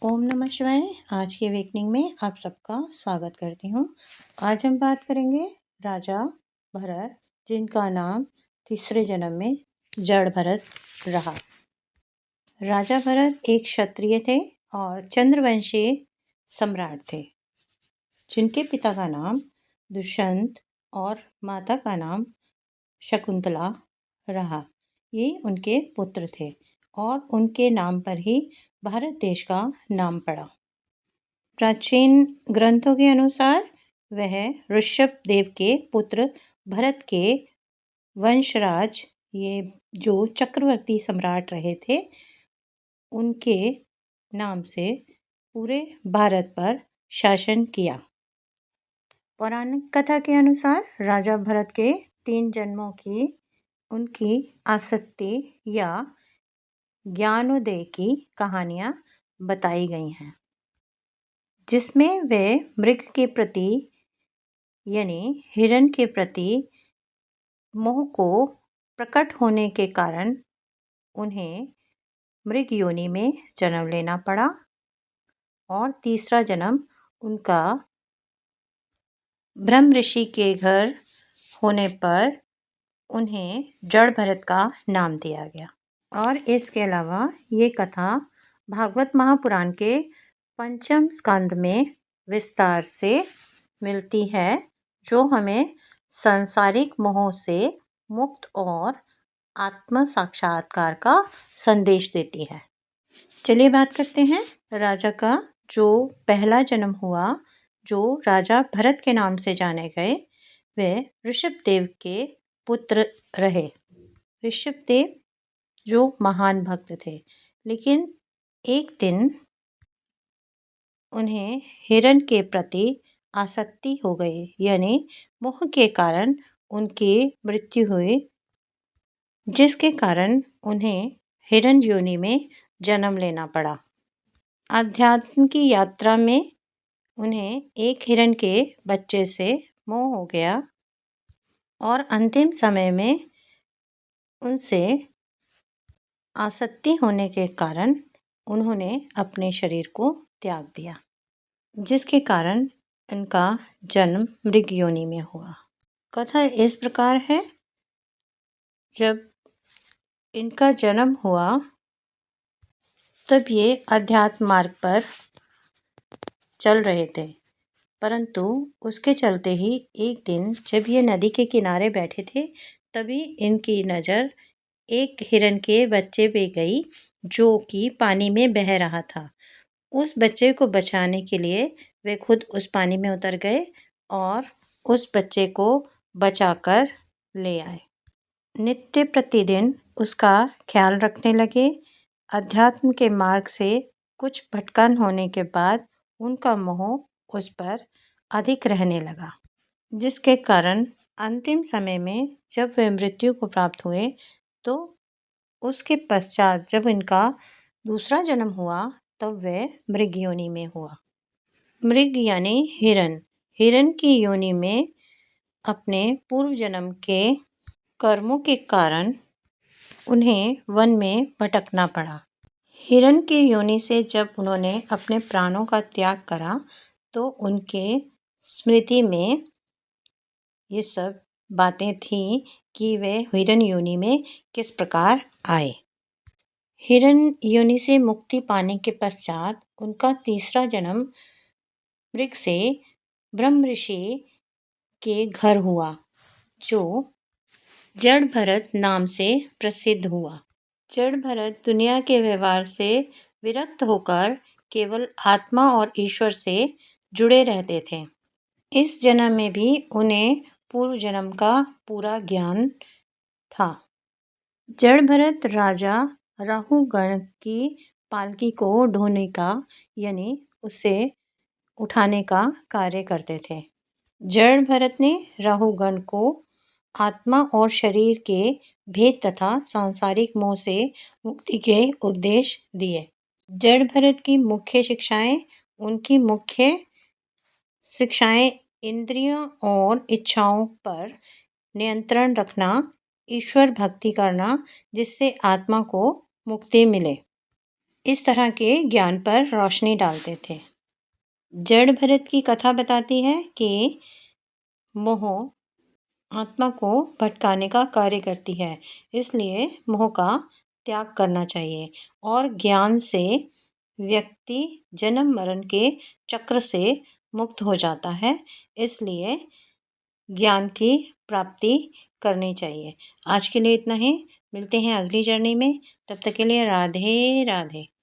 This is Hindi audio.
ओम नमः शिवाय। आज की अवेकनिंग में आप सबका स्वागत करती हूँ। आज हम बात करेंगे राजा भरत, जिनका नाम तीसरे जन्म में जड़ भरत रहा। राजा भरत एक क्षत्रिय थे और चंद्रवंशी सम्राट थे, जिनके पिता का नाम दुष्यंत और माता का नाम शकुंतला रहा। ये उनके पुत्र थे और उनके नाम पर ही भारत देश का नाम पड़ा। प्राचीन ग्रंथों के अनुसार वह ऋषभ देव के पुत्र भरत के वंशराज, ये जो चक्रवर्ती सम्राट रहे थे, उनके नाम से पूरे भारत पर शासन किया। पौराणिक कथा के अनुसार राजा भरत के 3 जन्मों की उनकी आसक्ति या ज्ञानोदय की कहानियाँ बताई गई हैं, जिसमें वे मृग के प्रति यानी हिरण के प्रति मोह को प्रकट होने के कारण उन्हें मृग योनि में जन्म लेना पड़ा और तीसरा जन्म उनका ब्रह्म ऋषि के घर होने पर उन्हें जड़ भरत का नाम दिया गया। और इसके अलावा ये कथा भागवत महापुराण के 5वें स्कंद में विस्तार से मिलती है, जो हमें सांसारिक मोह से मुक्त और आत्म साक्षात्कार का संदेश देती है। चलिए बात करते हैं राजा का जो पहला जन्म हुआ, जो राजा भरत के नाम से जाने गए, वे ऋषभ देव के पुत्र रहे। ऋषभ देव जो महान भक्त थे, लेकिन एक दिन उन्हें हिरण के प्रति आसक्ति हो गई, यानी मोह के कारण उनकी मृत्यु हुई, जिसके कारण उन्हें हिरण योनि में जन्म लेना पड़ा। अध्यात्म की यात्रा में उन्हें एक हिरण के बच्चे से मोह हो गया और अंतिम समय में उनसे आसक्ति होने के कारण उन्होंने अपने शरीर को त्याग दिया, जिसके कारण इनका जन्म मृग योनि में हुआ। कथा इस प्रकार है, जब इनका जन्म हुआ तब ये अध्यात्म मार्ग पर चल रहे थे, परंतु उसके चलते ही एक दिन जब ये नदी के किनारे बैठे थे, तभी इनकी नज़र एक हिरण के बच्चे पे गई, जो कि पानी में बह रहा था। उस बच्चे को बचाने के लिए वे खुद उस पानी में उतर गए और उस बच्चे को बचाकर ले आए। नित्य प्रतिदिन उसका ख्याल रखने लगे। अध्यात्म के मार्ग से कुछ भटकन होने के बाद उनका मोह उस पर अधिक रहने लगा, जिसके कारण अंतिम समय में जब वे मृत्यु को प्राप्त हुए, तो उसके पश्चात जब इनका दूसरा जन्म हुआ, तब वह मृग योनि में हुआ। मृग यानी हिरण। हिरण की योनि में अपने पूर्व जन्म के कर्मों के कारण उन्हें वन में भटकना पड़ा। हिरण की योनि से जब उन्होंने अपने प्राणों का त्याग करा, तो उनके स्मृति में ये सब बातें थीं कि वे हिरण योनि में किस प्रकार आए। हिरण योनि से मुक्ति पाने के पश्चात उनका तीसरा जन्म मृग से ब्रह्म ऋषि के घर हुआ, जो जड़ भरत नाम से प्रसिद्ध हुआ। जड़ भरत दुनिया के व्यवहार से विरक्त होकर केवल आत्मा और ईश्वर से जुड़े रहते थे। इस जन्म में भी उन्हें पूर्व जन्म का पूरा ज्ञान था। जड़ भरत राजा राहु गण की पालकी को ढोने का यानी उसे उठाने का कार्य करते थे। जड़ भरत ने राहु गण को आत्मा और शरीर के भेद तथा सांसारिक मोह से मुक्ति के उपदेश दिए। जड़ भरत की मुख्य शिक्षाएं उनकी मुख्य शिक्षाएं इंद्रियों और इच्छाओं पर नियंत्रण रखना, ईश्वर भक्ति करना, जिससे आत्मा को मुक्ति मिले। इस तरह के ज्ञान पर रोशनी डालते थे। जड़ भरत की कथा बताती है कि मोह आत्मा को भटकाने का कार्य करती है, इसलिए मोह का त्याग करना चाहिए और ज्ञान से व्यक्ति जन्म मरण के चक्र से मुक्त हो जाता है। इसलिए ज्ञान की प्राप्ति करनी चाहिए। आज के लिए इतना ही। मिलते हैं अगली जर्नी में। तब तक के लिए राधे राधे।